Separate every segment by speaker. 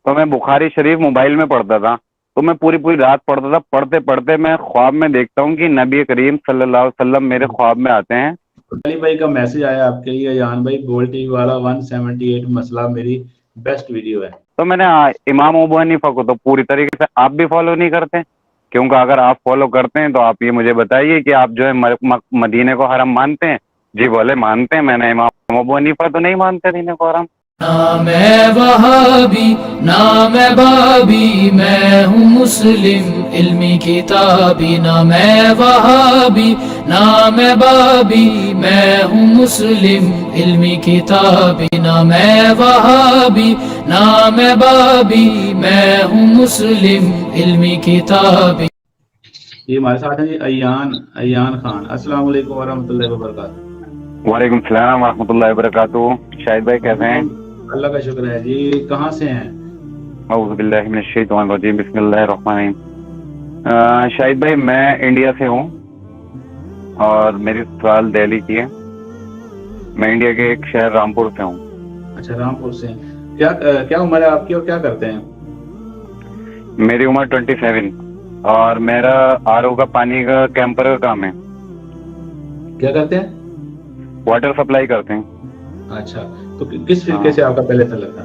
Speaker 1: تو میں بخاری شریف موبائل میں پڑھتا تھا، تو میں پوری پوری رات پڑھتا تھا. پڑھتے پڑھتے میں خواب میں دیکھتا ہوں کہ نبی کریم صلی اللہ علیہ وسلم میرے خواب میں آتے ہیں.
Speaker 2: علی بھائی کا میسج آیا آپ کے لیے، ایان بھائی گولڈ ٹی وی والا 178 مسئلہ میری بیسٹ ویڈیو ہے.
Speaker 1: تو میں نے امام ابو حنیفہ کو تو پوری طریقے سے آپ بھی فالو نہیں کرتے، کیونکہ اگر آپ فالو کرتے ہیں تو آپ یہ مجھے بتائیے کہ آپ جو ہے مدینے کو حرم مانتے ہیں؟ جی بولے مانتے ہیں. میں نے امام ابو حنیفہ تو نہیں مانتے مدینے کو حرم.
Speaker 3: نہ میں وہابی نہ میں بابی، میں ہوں مسلم علمی کتابی. نہ میں وہابی نہ میں بابی، میں ہوں مسلم علمی کتابی. نہ میں وہابی نہ میں بابی، میں ہوں مسلم علمی کتابی.
Speaker 2: یہ ہمارے ساتھ ہیں جی ایان خان. السلام علیکم ورحمۃ اللہ وبرکاتہ.
Speaker 1: وعلیکم السلام ورحمۃ اللہ وبرکاتہ. شاہد بھائی کیسے ہیں؟
Speaker 2: اللہ کا شکر ہے جی. کہاں سے ہیں؟
Speaker 1: اعوذ باللہ من الشیطان الرجیم، بسم اللہ الرحمن الرحیم. شاہد بھائی میں انڈیا سے ہوں اور میری سسرال دہلی کی ہے. میں انڈیا کے ایک شہر رامپور سے ہوں.
Speaker 2: اچھا رامپور سے ہیں. کیا عمر ہے آپ کی اور کیا کرتے ہیں؟
Speaker 1: میری عمر 27 اور میرا آر او کا پانی کا کیمپر کا کام ہے.
Speaker 2: کیا کرتے ہیں؟
Speaker 1: واٹر سپلائی کرتے ہیں.
Speaker 2: اچھا، تو کس فرقے سے آپ کا پہلے تعلق تھا؟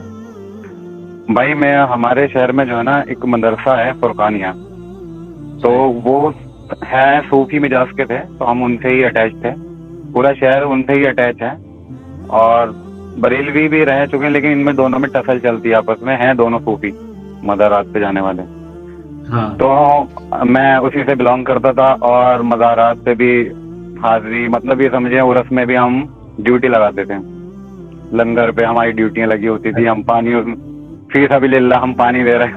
Speaker 1: بھائی میں ہمارے شہر میں جو ہے نا ایک مدرسہ ہے فرقانیہ، تو وہ ہے صوفی مزاج کے تھے، تو ہم ان سے ہی اٹیچ تھے. پورا شہر ان سے ہی اٹیچ ہے اور بریلوی بھی رہ چکے ہیں، لیکن ان میں دونوں میں ٹسل چلتی ہے آپس میں. ہیں دونوں صوفی مزارات پہ جانے والے.
Speaker 2: ہاں
Speaker 1: تو میں اسی سے بلانگ کرتا تھا اور مزارات پہ بھی حاضری، مطلب یہ سمجھے عرس میں بھی ہم ڈیوٹی لگاتے تھے. لنگر پہ ہماری ڈیوٹیاں لگی ہوتی تھی. ہم پانی فی سبیل اللہ ہم پانی دے رہے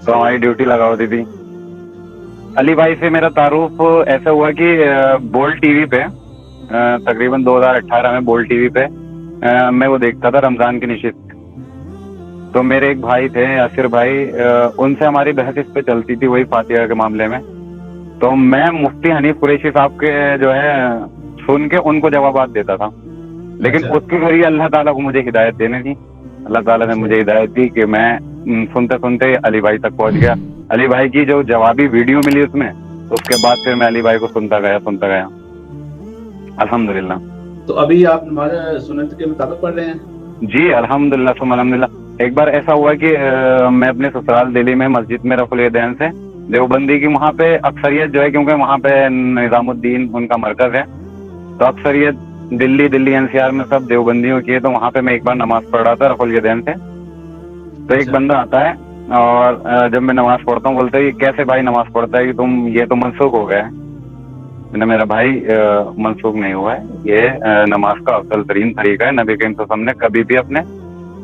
Speaker 1: تو ہماری ڈیوٹی لگا ہوتی تھی. علی بھائی سے میرا تعارف ایسا ہوا کہ بولٹ ٹی وی پہ تقریباً 2018 میں بولٹ ٹی وی پہ میں وہ دیکھتا تھا رمضان کی نشست. تو میرے ایک بھائی تھے یاسر بھائی، ان سے ہماری بحث اس پہ چلتی تھی وہی فاتحہ کے معاملے میں. تو میں مفتی حنیف قریشی صاحب کے جو ہے سن کے ان کو جوابات دیتا تھا، لیکن
Speaker 2: اچھا
Speaker 1: اس کے ذریعے اللہ تعالیٰ کو مجھے ہدایت دینے تھی. اللہ تعالیٰ نے مجھے ہدایت دی کہ میں سنتے سنتے علی بھائی تک پہنچ گیا. علی بھائی کی جو جوابی ویڈیو ملی اس میں، اس کے بعد پھر میں علی بھائی کو سنتا گیا الحمدللہ.
Speaker 2: تو ابھی آپ نماز سنت کے مطابق پڑھ رہے ہیں؟
Speaker 1: جی الحمدللہ ثم الحمدللہ. ایک بار ایسا ہوا کہ میں اپنے سسرال دہلی میں مسجد میں رفع الیدین سے دیوبندی کی وہاں پہ اکثریت جو ہے، کیونکہ وہاں پہ نظام الدین ان کا مرکز ہے، تو اکثریت دلی این سی آر میں سب دیوبندیوں کی ہے. تو وہاں پہ میں ایک بار نماز پڑھ رہا تھا رفع الیدین سے. تو ایک بندہ آتا ہے اور جب میں نماز پڑھتا ہوں بولتا ہے یہ کیسے بھائی نماز پڑھتا ہے کہ یہ تو منسوخ ہو گیا ہے. میں نے میرا بھائی منسوخ نہیں ہوا ہے، یہ نماز کا افضل ترین طریقہ ہے. نبی کریم صلی اللہ علیہ وسلم نے کبھی بھی اپنے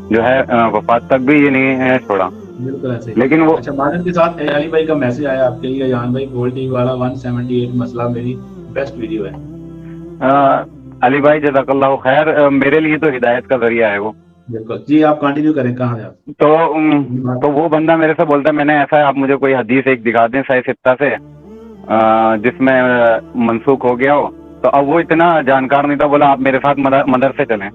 Speaker 1: جو ہے وفات تک بھی یہ نہیں چھوڑا.
Speaker 2: بالکل ایسے ہی.
Speaker 1: لیکن وہ
Speaker 2: اچھا معذرت کے ساتھ علی بھائی کا میسج آیا آپ کے لیے، ایان بھائی گولڈ ٹی وی والا 178 مسئلہ میری بیسٹ ویڈیو ہے.
Speaker 1: علی بھائی جزاک اللہ خیر. میرے لیے تو ہدایت کا ذریعہ ہے وہ.
Speaker 2: بالکل جی، آپ کنٹینیو کریں. کہاں ہیں آپ؟
Speaker 1: تو وہ بندہ میرے سے بولتا ہے میں نے ایسا ہے آپ مجھے کوئی حدیث ایک دکھا دیں صحیح ستہ سے جس میں منسوخ ہو گیا ہو. تو اب وہ اتنا جانکار نہیں تھا، بولا آپ میرے ساتھ مدرسے چلیں.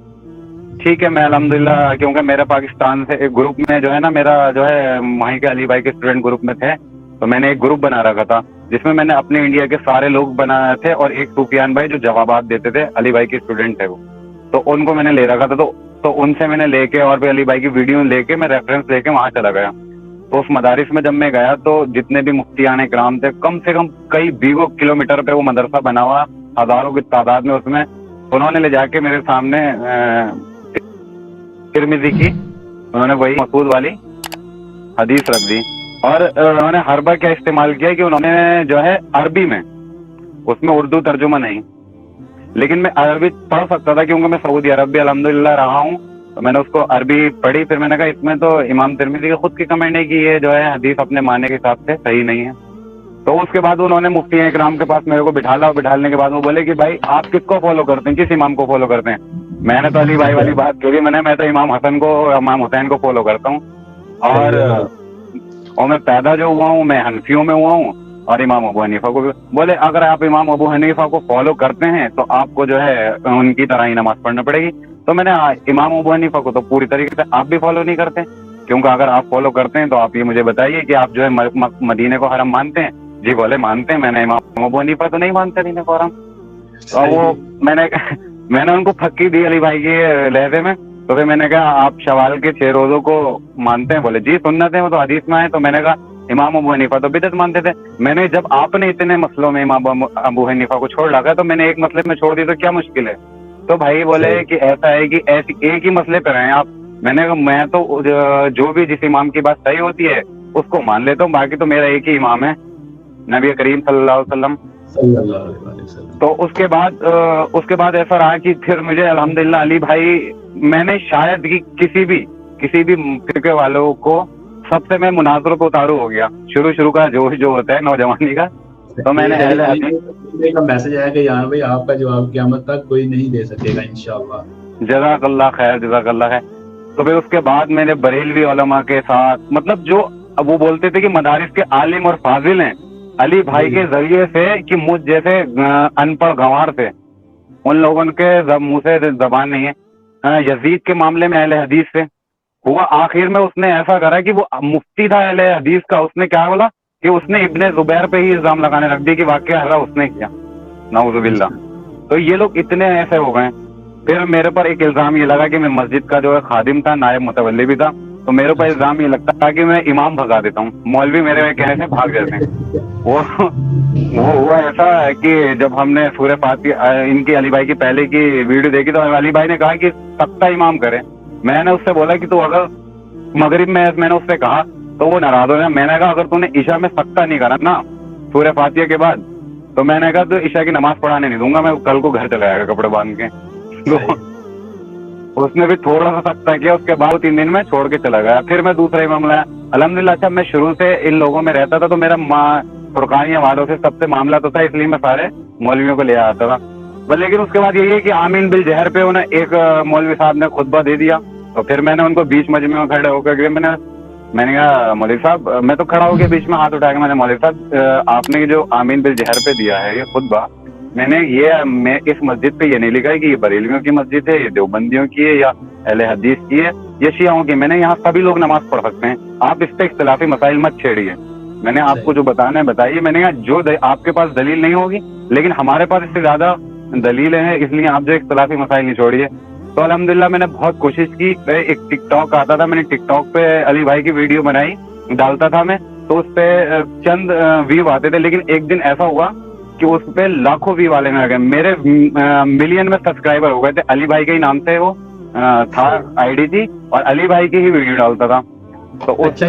Speaker 1: ٹھیک ہے، میں الحمدللہ کیونکہ میرا پاکستان سے ایک گروپ میں جو ہے نا، میرا جو ہے وہیں کے علی بھائی کے اسٹوڈنٹ گروپ میں تھے، تو میں نے ایک گروپ بنا رکھا تھا جس میں نے اپنے انڈیا کے سارے لوگ بنائے تھے اور ایک سفیان بھائی جو جوابات دیتے تھے، علی بھائی کے اسٹوڈنٹ تھے وہ، تو ان کو میں نے لے رکھا تھا. تو ان سے میں نے لے کے اور پھر علی بھائی کی ویڈیو لے کے میں ریفرنس لے کے وہاں چلا گیا. تو اس مدارس میں جب میں گیا تو جتنے بھی مفتیان کرام تھے، کم سے کم کئی 20 کلومیٹر پہ وہ مدرسہ بنا ہوا، ہزاروں کی تعداد میں. اس میں انہوں نے لے جا کے میرے سامنے ترمذی کی، انہوں نے وہی مسعود والی حدیث رکھ دی. اور انہوں نے حربہ کیا استعمال کیا کہ انہوں نے جو ہے عربی میں، اس میں اردو ترجمہ نہیں، لیکن میں عربی پڑھ سکتا تھا کیونکہ میں سعودی عرب بھی الحمدللہ رہا ہوں. تو میں نے اس کو عربی پڑھی. پھر میں نے کہا اس میں تو امام ترمذی کی خود کی کمنٹ ہے کہ یہ جو ہے حدیث اپنے معنی کے حساب سے صحیح نہیں ہے. تو اس کے بعد انہوں نے مفتی اکرام کے پاس میرے کو بٹھالا، اور بٹھالنے کے بعد وہ بولے کہ بھائی آپ کس کو فالو کرتے ہیں، کس امام کو فالو کرتے ہیں؟ میں نے تو علی بھائی والی بات کہی، میں تو امام حسن کو، امام حسین کو فالو کرتا ہوں. اور میں پیدا جو ہوا ہوں میں حنفیوں میں ہوا ہوں، اور امام ابو حنیفہ کو بھی. بولے اگر آپ امام ابو حنیفہ کو فالو کرتے ہیں تو آپ کو جو ہے ان کی طرح ہی نماز پڑھنا پڑے گی. تو میں نے امام ابو حنیفہ کو تو پوری طریقے سے آپ بھی فالو نہیں کرتے، کیونکہ اگر آپ فالو کرتے ہیں تو آپ یہ مجھے بتائیے کہ آپ جو ہے مدینے کو حرم مانتے ہیں؟ جی بولے مانتے ہیں. میں نے امام ابو حنیفہ تو نہیں مانتے مدینے کو حرم. تو وہ میں نے ان کو پھکی دی علی بھائی کے لہجے میں. تو پھر میں نے کہا آپ شوال کے 6 روزوں کو مانتے ہیں؟ بولے جی سنت ہے وہ تو حدیث میں آئے. تو میں نے کہا امام ابو حنیفہ تو بدعت مانتے تھے. میں نے جب آپ نے اتنے مسئلوں میں امام ابو حنیفہ کو چھوڑ رکھا تو میں نے ایک مسئلے میں چھوڑ دی تو کیا مشکل ہے؟ تو بھائی بولے کہ ایسا ہے کہ ایک ہی مسئلے پہ رہیں آپ. میں نے کہا میں تو جو بھی جس امام کی بات صحیح ہوتی ہے اس کو مان لیتا ہوں, باقی تو میرا ایک ہی امام ہے, نبی کریم صلی اللہ علیہ وسلم. تو اس کے بعد ایسا رہا کہ پھر مجھے الحمدللہ علی بھائی, میں نے شاید کسی بھی فرقے والوں کو سب سے میں مناظروں کو اتارو ہو گیا. شروع کا جوش جو ہوتا ہے نوجوانی کا, تو میں نے اہل حدیث
Speaker 2: کا میسج آیا کہ یہاں بھائی آپ کا جواب قیامت تک کوئی نہیں دے سکے گا انشاءاللہ.
Speaker 1: جزاک اللہ خیر, جزاک اللہ خیر. تو پھر اس کے بعد میں نے بریلوی علماء کے ساتھ, مطلب جو وہ بولتے تھے کہ مدارس کے عالم اور فاضل ہیں, علی بھائی کے ذریعے سے, کہ مجھ جیسے ان پڑھ گنوار تھے ان لوگوں کے منہ سے زبان نہیں ہے. یزید کے معاملے میں اہل حدیث سے ہوا, آخر میں اس نے ایسا کرا کہ وہ مفتی تھا اہل حدیث کا, اس نے کیا بولا کہ اس نے ابن زبیر پہ ہی الزام لگانے رکھ دی کہ واقعہ حضرت اس نے کیا, نعوذ باللہ. تو یہ لوگ اتنے ایسے ہو گئے. پھر میرے پر ایک الزام یہ لگا کہ میں مسجد کا جو ہے خادم تھا, نائب متولی بھی تھا, تو میرے پر الزام یہ لگتا تھا کہ میں امام بھگا دیتا ہوں, مولوی میرے کہنے سے بھاگ جاتے ہیں. وہ ہوا ایسا ہے کہ جب ہم نے سورہ فاتحہ ان کی علی بھائی کی پہلے کی ویڈیو دیکھی تو علی بھائی نے کہا کہ سکتا امام کرے. میں نے اس سے بولا کہ تو اگر مغرب میں نے اس سے کہا تو وہ ناراض ہو گیا. میں نے کہا اگر تو نے عشاء میں سکتا نہیں کرا نا سورہ فاتحہ کے بعد, تو میں نے کہا تو عشاء کی نماز پڑھانے نہیں دوں گا, میں کل کو گھر چلا جائے گا کپڑے باندھ کے. اس نے بھی تھوڑا سا سکتا کیا, اس کے بعد 3 دن میں چھوڑ کے چلا گیا. پھر میں دوسرا امام لایا الحمدللہ. اچھا میں شروع سے ان لوگوں میں رہتا تھا تو میرا فرقانیہ والوں سے سب سے معاملہ تو تھا, اس لیے میں سارے مولویوں کو لے آتا تھا. لیکن اس کے بعد یہی ہے کہ آمین بالجہر پہ انہیں ایک مولوی صاحب نے خطبہ دے دیا, تو پھر میں نے ان کو بیچ مجمع میں کھڑے ہو کر میں نے کہا مولوی صاحب, میں تو کھڑا ہو کے بیچ میں ہاتھ اٹھا کے میں نے مولوی صاحب آپ نے جو آمین بالجہر پہ دیا ہے یہ خطبہ, میں اس مسجد پہ یہ نہیں لکھا ہے کہ یہ بریلویوں کی مسجد ہے, یہ دیوبندیوں کی ہے, یا اہل حدیث کی ہے, یہ شیعوں کی. میں نے یہاں سبھی لوگ نماز پڑھ سکتے ہیں, آپ اس پہ اختلافی مسائل مت چھیڑیے. میں نے آپ کو جو بتانا ہے بتائیے. میں نے کہا جو آپ کے پاس دلیل نہیں ہوگی لیکن ہمارے پاس اس سے زیادہ دلیلیں ہیں, اس لیے آپ جو اختلافی مسائل نہیں چھوڑیے. تو الحمدللہ میں نے بہت کوشش کی. ایک ٹک ٹاک آتا تھا, میں نے ٹک ٹاک پہ علی بھائی کی ویڈیو بنائی, ڈالتا تھا میں, تو اس پہ چند ویو آتے تھے. لیکن ایک دن ایسا ہوا کہ اس پہ لاکھوں ویو والے میں آ گئے, میرے ملین میں سبسکرائبر ہو گئے تھے. علی بھائی کے ہی نام سے وہ تھا آئی ڈی تھی, اور علی بھائی کی ہی ویڈیو ڈالتا تھا. تو
Speaker 2: اچھا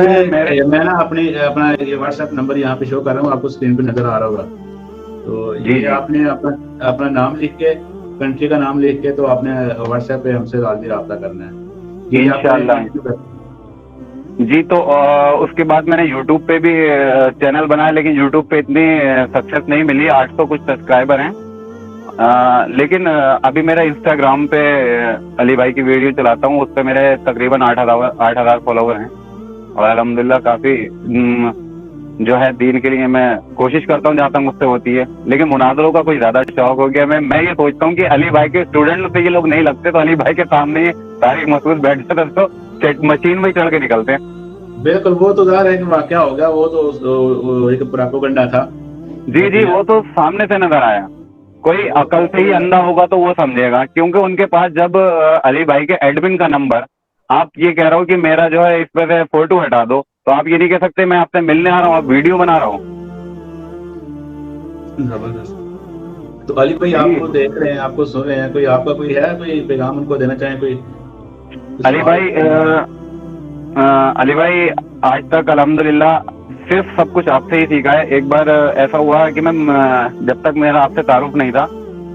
Speaker 2: میں نا اپنا یہ واٹس ایپ نمبر یہاں پہ شو کر رہا ہوں, آپ کو اسکرین پہ نظر آ رہا ہوگا. تو یہ آپ نے اپنا نام لکھ کے, کنٹری کا نام لکھ کے, تو آپ نے واٹس ایپ پہ ہم سے لازمی رابطہ کرنا ہے
Speaker 1: انشاءاللہ. جی تو اس کے بعد میں نے یوٹیوب پہ بھی چینل بنایا, لیکن یوٹیوب پہ اتنی سکسیس نہیں ملی, 800 کچھ سبسکرائبر ہیں. لیکن ابھی میرا انسٹاگرام پہ علی بھائی کی ویڈیو چلاتا ہوں, اس پہ میرے تقریباً 8,000 فالوور ہیں. اور الحمدللہ کافی جو ہے دین کے لیے میں کوشش کرتا ہوں جہاں تک مجھ سے ہوتی ہے. لیکن مناظروں کا کوئی زیادہ شوق ہو گیا. میں یہ سوچتا ہوں کہ علی بھائی کے اسٹوڈنٹ سے یہ لوگ نہیں لگتے, تو علی بھائی کے سامنے یہ طارق مسعود بیٹھ جاتے تو مشین میں چڑھ کے نکلتے ہیں.
Speaker 2: بالکل, وہ تو ظاہر ہے کہ واقعہ ہوگا, وہ تو ایک پراپوگنڈا تھا.
Speaker 1: جی وہ تو سامنے سے نظر آیا. کوئی عقل سے ہی اندھا ہوگا تو وہ سمجھے گا, کیونکہ ان کے پاس جب علی بھائی کے ایڈمن کا نمبر, آپ یہ کہہ رہا ہو کہ میرا جو ہے اس پہ سے فوٹو ہٹا دو, تو آپ یہ نہیں کہہ سکتے میں آپ سے ملنے آ رہا ہوں, آپ ویڈیو بنا رہا ہوں.
Speaker 2: زبردست. تو علی بھائی آپ کو دیکھ رہے ہیں, آپ کو سن رہے ہیں, کوئی آپ کا کوئی ہے کوئی پیغام ان کو دینا چاہیں؟ کوئی
Speaker 1: علی بھائی آج تک الحمدللہ صرف سب کچھ آپ سے ہی سیکھا ہے. ایک بار ایسا ہوا کہ میں جب تک میرا آپ سے تعارف نہیں تھا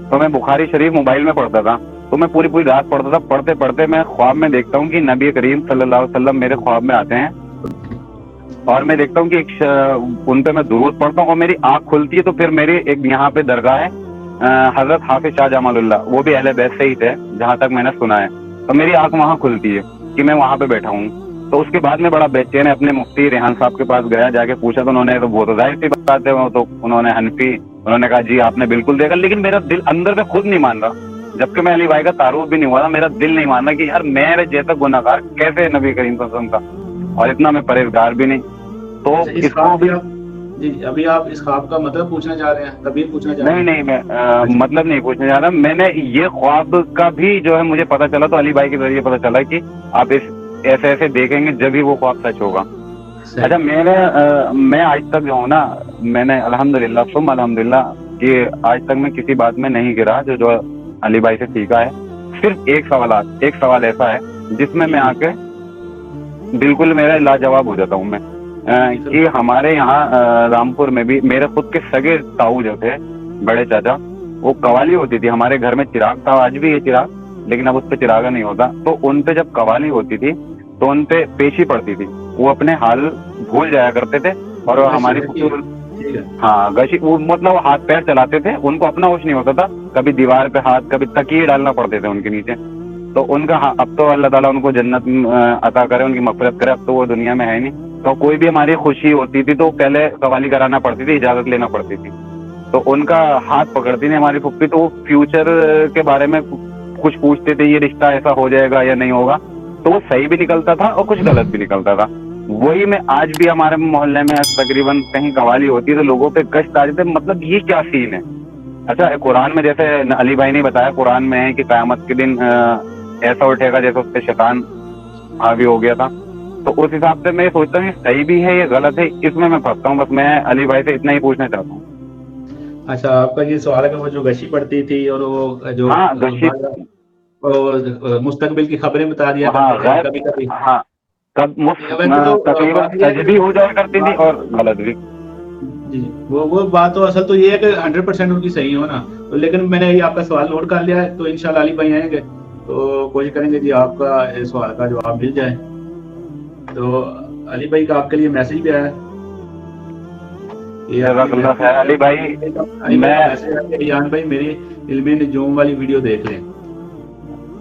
Speaker 1: تو میں بخاری شریف موبائل میں پڑھتا تھا, تو میں پوری رات پڑھتا تھا. پڑھتے پڑھتے میں خواب میں دیکھتا ہوں کہ نبی کریم صلی اللہ علیہ وسلم میرے خواب میں آتے ہیں, اور میں دیکھتا ہوں کہ ان پہ میں درود پڑھتا ہوں, اور میری آنکھ کھلتی ہے. تو پھر میری ایک یہاں پہ درگاہ ہے, حضرت حافظ شاہ جمال اللہ, وہ بھی اہل بیت سے ہی تھے جہاں تک میں نے سنا ہے. تو میری آنکھ وہاں کھلتی ہے کہ میں وہاں پہ بیٹھا ہوں. تو اس کے بعد میں بڑا بے چین اپنے مفتی ریحان صاحب کے پاس گیا, جا کے پوچھا تو انہوں نے, تو وہ تو ظاہر سی بات ہے, وہ تو انہوں نے حنفی, انہوں نے کہا جی آپ نے بالکل دیکھا. لیکن میرا دل اندر سے خود نہیں مان رہا, جبکہ میں علی بھائی کا تعارف بھی نہیں ہوا تھا, میرا دل نہیں مان رہا کہ یار میرے جیسا گناہگار کیسے نبی کریم صلی اللہ علیہ وسلم کا اور اتنا میں پرہیزگار بھی نہیں. تو
Speaker 2: اس
Speaker 1: اس کو
Speaker 2: خواب
Speaker 1: بھی
Speaker 2: جی ابھی آپ اس خواب کا مطلب پوچھنا چاہ رہے ہیں، تعبیر پوچھنا چاہ رہے ہیں؟
Speaker 1: نہیں میں مطلب نہیں پوچھنے جا رہا. میں نے یہ خواب کا بھی جو ہے مجھے پتا چلا تو علی بھائی کے ذریعے پتا چلا کہ آپ ایسے ایسے دیکھیں گے جب ہی وہ خواب سچ ہوگا. اچھا میں آج تک جو ہوں نا، میں نے الحمدللہ ثم الحمدللہ کہ آج تک میں کسی بات میں نہیں گرا جو علی بھائی سے سیکھا ہے. صرف ایک سوال ایسا ہے جس میں آ کے بالکل میرا لاجواب ہو جاتا ہوں میں، کہ ہمارے یہاں رامپور میں بھی میرے خود کے سگے تاؤ جو تھے، بڑے چاچا، وہ قوالی ہوتی تھی ہمارے گھر میں. چراغ تھا، آج بھی یہ چراغ، لیکن اب اس پہ چراغا نہیں ہوتا. تو ان پہ جب قوالی ہوتی تھی تو ان پہ پیشی پڑتی تھی، وہ اپنے حال بھول جایا کرتے تھے. اور ہماری ہاں گشی، وہ مطلب وہ ہاتھ پیر چلاتے تھے، ان کو اپنا ہوش نہیں ہوتا تھا. کبھی دیوار پہ ہاتھ، کبھی تکیے ڈالنا پڑتے تھے ان کے نیچے. تو ان کا اب تو اللہ تعالیٰ ان کو جنت عطا کرے، ان کی مغفرت کرے. اب تو وہ دنیا میں ہے نہیں. تو کوئی بھی ہماری خوشی ہوتی تھی تو پہلے قوالی کرانا پڑتی تھی، اجازت لینا پڑتی تھی. تو ان کا ہاتھ پکڑتی تھی ہماری پھپھی، تو وہ فیوچر کے بارے میں کچھ پوچھتے تھے، یہ رشتہ ایسا ہو جائے گا یا نہیں ہوگا. تو وہ صحیح بھی نکلتا تھا اور کچھ غلط بھی نکلتا تھا. وہی میں آج بھی ہمارے محلے میں تقریباً کہیں قوالی ہوتی ہے تو لوگوں پہ گشت آ جاتے، مطلب یہ کیا سین ہے. اچھا قرآن میں جیسے علی بھائی نے بتایا، قرآن میں ہے کہ قیامت کے دن ایسا اٹھے گا جیسے اس پہ شیطان حاوی ہو گیا تھا. تو اس حساب سے میں سوچتا ہوں صحیح بھی ہے یہ غلط ہے، اس میں پھنستا ہوں. بس میں علی بھائی سے اتنا ہی پوچھنا چاہتا ہوں.
Speaker 2: اچھا آپ کا یہ سوال ہے کہ وہ جو گشی پڑتی تھی اور وہ جو
Speaker 1: ہاں گشی،
Speaker 2: مستقبل کی خبریں بتا دیا
Speaker 1: ہاں
Speaker 2: کرتے تھے کبھی کبھی.
Speaker 1: ہاں تقریباً سچ بھی ہو جایا کرتی تھی اور غلط بھی.
Speaker 2: جی وہ بات تو اصل تو یہ ہے کہ 100% ان کی صحیح ہو نا. لیکن میں نے یہ آپ کا سوال نوٹ کر لیا ہے، تو انشاءاللہ علی بھائی آئیں گے تو کوشش کریں گے جی آپ کا اس سوال کا جواب مل جائے. تو علی بھائی کا آپ کے لیے میسج بھی آیا ہے.
Speaker 1: علی بھائی
Speaker 2: ایان بھائی میری علم نجوم والی ویڈیو دیکھ لیں.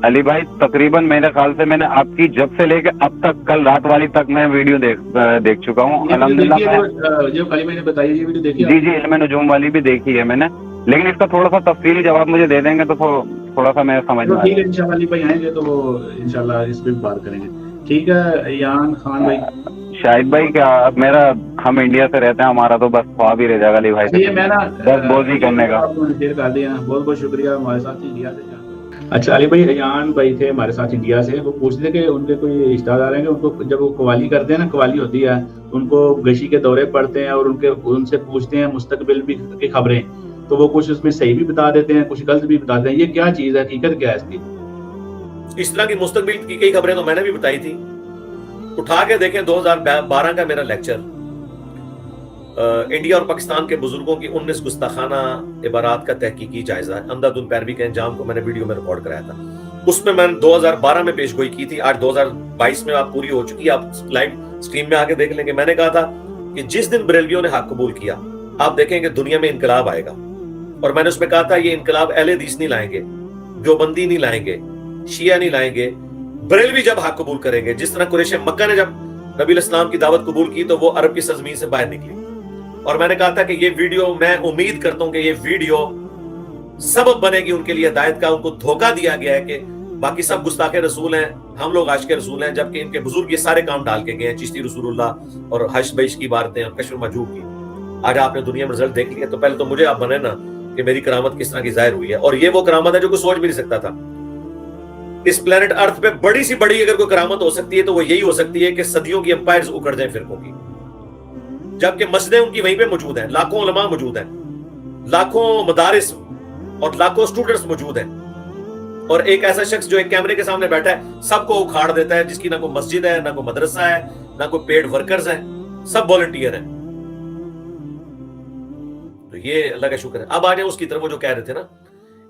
Speaker 1: علی بھائی تقریباً میرے خیال سے میں نے آپ کی جب سے لے کے اب تک کل رات والی تک میں ویڈیو دیکھ چکا ہوں الحمدللہ.
Speaker 2: جو علی بھائی نے بتائی یہ ویڈیو دیکھی؟
Speaker 1: جی علم نجوم والی بھی دیکھی ہے میں نے، لیکن اس کا تھوڑا سا تفصیلی جواب مجھے دے دیں گے تو تھوڑا سا میں سمجھ میں.
Speaker 2: ٹھیک ہے انشاءاللہ علی بھائی آئیں گے تو وہ انشاءاللہ اس پہ بات کریں گے. ٹھیک ہے ایان خان بھائی.
Speaker 1: شاہد بھائی کیا میرا، ہم انڈیا سے رہتے ہیں، ہمارا تو بس خواب ہی رہ جائے گا علی بھائی سے
Speaker 2: میں نا
Speaker 1: بس بوزی کرنے کا.
Speaker 2: شیئر کر دیا، بہت بہت شکریہ ہمارے ساتھ انڈیا سے. اچھا علی بھائی ایان بھائی تھے ہمارے ساتھ انڈیا سے، وہ پوچھتے تھے کہ ان کے کوئی رشتہ دار ہیں کہ ان کو جب وہ قوالی کرتے ہیں نا، قوالی ہوتی ہے ان کو گشی کے دورے پڑتے ہیں اور ان سے پوچھتے ہیں مستقبل بھی کی خبریں، تو وہ کچھ اس میں صحیح بھی بتا دیتے ہیں، کچھ غلط بھی بتاتے ہیں. یہ کیا چیز ہے، حقیقت کیا ہے اس کی؟
Speaker 4: اس طرح کی مستقبل کی کئی خبریں تو میں نے بھی بتائی تھی. اٹھا کے دیکھیں 2012 کا میرا لیکچر، انڈیا اور پاکستان کے بزرگوں کی 19 گستاخانہ عبارات کا تحقیقی جائزہ، اندھا دھند پیروی کے انجام کو میں نے ویڈیو میں ریکارڈ کرایا تھا. اس میں نے 2012 میں پیش گوئی کی تھی. آج 2022 میں آپ پوری ہو چکی ہے، آپ لائیو سٹریم میں آ کے دیکھ لیں گے. میں نے کہا تھا کہ جس دن بریلویوں نے حق قبول کیا آپ دیکھیں کہ دنیا میں انقلاب آئے گا. اور میں نے اس میں کہا تھا یہ انقلاب اہل حدیث نہیں لائیں گے، دیوبندی نہیں لائیں گے، شیعہ نہیں لائیں گے، بریلوی جب حق قبول کریں گے. جس طرح قریش مکہ نے جب نبی الاسلام کی دعوت قبول کی تو وہ عرب کی سرزمین سے باہر نکلی. اور میں نے کہا تھا کہ یہ ویڈیو، میں امید کرتا ہوں کہ یہ ویڈیو سبب بنے گی ان کے لیے ہدایت کا. ان کو دھوکہ دیا گیا ہے کہ باقی سب گستاخ رسول ہیں، ہم لوگ عاشق رسول ہیں، جبکہ ان کے بزرگ یہ سارے کام ڈال کے گئے ہیں، چشتی رسول اللہ اور حش بیش کی باتیں اور کشف مجوب کی. آج آپ نے دنیا میں رزلٹ دیکھ لیا، تو پہلے تو مجھے آپ بنے نا کہ میری کرامت کس طرح کی ظاہر ہوئی ہے. اور یہ وہ کرامت ہے جو کوئی سوچ بھی نہیں سکتا تھا. اس پلانٹ ارتھ پہ بڑی سی بڑی اگر کوئی کرامت ہو سکتی ہے تو وہ یہی ہو سکتی ہے کہ صدیوں کی امپائرز اکھڑ جائیں فرقوں کی، جبکہ مسجدیں ان کی وہیں پہ موجود ہیں، لاکھوں علماء موجود ہیں، لاکھوں مدارس اور لاکھوں سٹوڈنٹس موجود ہیں. اور ایک ایسا شخص جو ایک کیمرے کے سامنے بیٹھا ہے سب کو اکھاڑ دیتا ہے، جس کی نہ کوئی مسجد ہے، نہ کوئی مدرسہ ہے، نہ کوئی پیڈ ورکرز ہیں، سب والنٹیئر ہیں. تو یہ اللہ کا شکر ہے. اب آ جائیں اس کی طرف، وہ جو کہہ رہے تھے نا،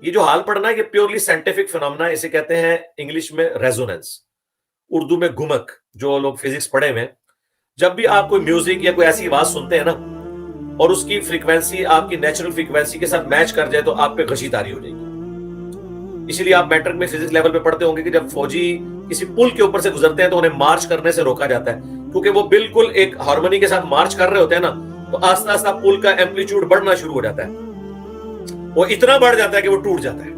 Speaker 4: یہ جو حال پڑھنا ہے یہ پیورلی سائنٹیفک فنامنا ہے. اسے کہتے ہیں انگلش میں ریزوننس، اردو میں گمک. جو لوگ فزکس پڑھے ہوئے ہیں، جب بھی آپ کوئی میوزک یا کوئی ایسی آواز سنتے ہیں نا اور اس کی فریکوینسی آپ کی نیچرل فریکوینسی کے ساتھ میچ کر جائے تو آپ پہ غشی طاری ہو جائے گی. اسی لیے آپ میٹرک میں فزکس لیول پہ پڑھتے ہوں گے کہ جب فوجی کسی پل کے اوپر سے گزرتے ہیں تو انہیں مارچ کرنے سے روکا جاتا ہے، کیونکہ وہ بالکل ایک ہارمونی کے ساتھ مارچ کر رہے ہوتے ہیں نا، تو آہستہ آہستہ پل کا ایمپلیٹیوڈ بڑھنا شروع ہو جاتا ہے، وہ اتنا بڑھ جاتا ہے کہ وہ ٹوٹ جاتا ہے.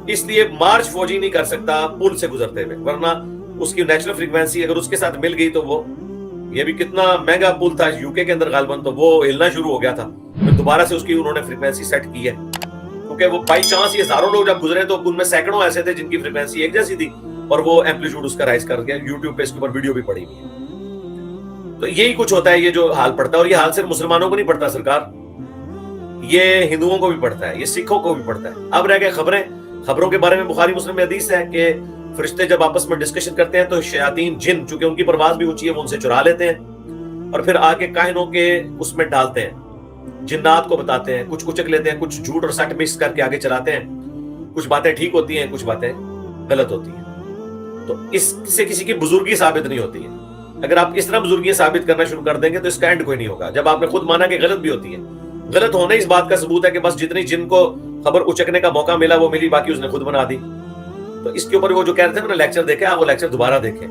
Speaker 4: اس لیے مارچ فوجی نہیں کر سکتا پل سے گزرتے ہوئے، ورنہ اس کی نیچرل فریکوینسی اگر اس کے ساتھ مل گئی تو وہ یہ بھی کتنا مہنگا پل تھا UK کے اندر غالباً, تو وہ ہلنا شروع ہو گیا تھا. پھر دوبارہ سے اس کی انہوں نے فریکوینسی سیٹ کی ہے, کیونکہ وہ بائی چانس یہ ہزاروں لوگ جب گزرے تو ان میں سینکڑوں ایسے تھے جن کی فریکوینسی ایک جیسی تھی, اور وہ ایمپلیٹیوڈ اس کا رائز کر گیا. یوٹیوب پہ اس کے اوپر ویڈیو بھی پڑی ہوئی ہے. تو یہی کچھ ہوتا ہے, یہ جو حال پڑتا ہے, اور یہ حال صرف مسلمانوں کو نہیں پڑتا سرکار, یہ ہندوؤں کو بھی پڑتا ہے, یہ سکھوں کو بھی پڑتا ہے. اب رہ گئے خبریں. خبروں کے بارے میں بخاری مسلم میں حدیث ہے کہ فرشتے جب آپس میں ڈسکشن کرتے ہیں تو شیاطین جن, چونکہ ان کی پرواز بھی اونچی ہے, وہ ان سے چرا لیتے ہیں اور پھر آ کے کاہنوں کے اس میں ڈالتے ہیں, جنات کو بتاتے ہیں, کچھ کچک لیتے ہیں, کچھ جھوٹ اور سچ مکس کر کے آگے چلاتے ہیں. کچھ باتیں ٹھیک ہوتی ہیں, کچھ باتیں غلط ہوتی ہیں. تو اس سے کسی کی بزرگی ثابت نہیں ہوتی ہے. اگر آپ اس طرح بزرگی ثابت کرنا شروع کر دیں گے تو اس کا اینڈ کوئی نہیں ہوگا. جب آپ نے خود مانا کہ غلط بھی ہوتی ہے, غلط ہونا اس بات کا ثبوت ہے کہ بس جتنی جن کو خبر اچکنے کا موقع ملا وہ ملی, باقی اس نے خود بنا دی. تو اس کے اوپر وہ جو کہہ رہے تھے میں نے لیکچر دیکھا, آپ وہ لیکچر دوبارہ دیکھیں,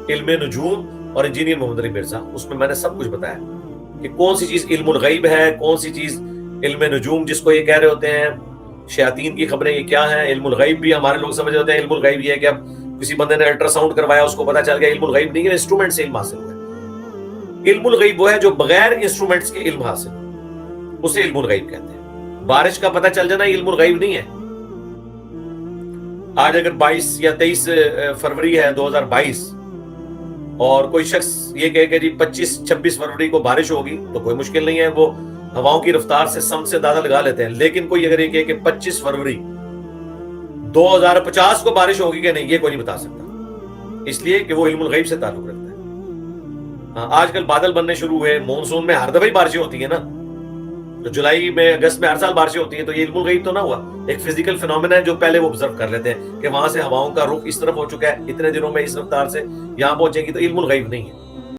Speaker 4: علم نجوم اور انجینئر محمد علی مرزا, اس میں میں نے سب کچھ بتایا کہ کون سی چیز علم الغیب ہے, کون سی چیز علم نجوم جس کو یہ کہہ رہے ہوتے ہیں شیاطین کی خبریں, یہ کیا ہیں. علم الغیب بھی ہمارے لوگ سمجھ رہے ہوتے ہیں علم الغیب یہ ہے کہ اب کسی بندے نے الٹرا ساؤنڈ کروایا اس کو پتا چل گیا. علم الغیب نہیں ہے, انسٹرومنٹ سے علم حاصل ہوا ہے. علم الغیب وہ ہے جو بغیر انسٹرومنٹس کے علم حاصل, اسے علم الغیب کہتے ہیں. بارش کا پتہ چل جانا علم الغیب نہیں ہے. آج اگر 22 یا 23 فروری ہے 2022 اور کوئی شخص یہ کہے کہ جی 25-26 فروری کو بارش ہوگی تو کوئی مشکل نہیں ہے, وہ ہواؤں کی رفتار سے سمت سے اندازہ لگا لیتے ہیں. لیکن کوئی اگر یہ کہے کہ 25 فروری 2050 کو بارش ہوگی کہ نہیں, یہ کوئی نہیں بتا سکتا, اس لیے کہ وہ علم الغیب سے تعلق رکھتا ہے. آج کل بادل بننے شروع ہوئے, مونسون میں ہر دفعہ بارشیں ہوتی ہیں نا, تو جولائی میں اگست میں ہر سال بارشیں ہوتی ہیں, تو یہ علم الغیب تو نہ ہوا, ایک فزیکل فینومینا ہے جو پہلے وہ آبزرو کر لیتے ہیں کہ وہاں سے ہواؤں کا رخ اس طرف ہو چکا ہے, اتنے دنوں میں اس رفتار سے یہاں پہنچے گی, تو علم الغیب نہیں ہے.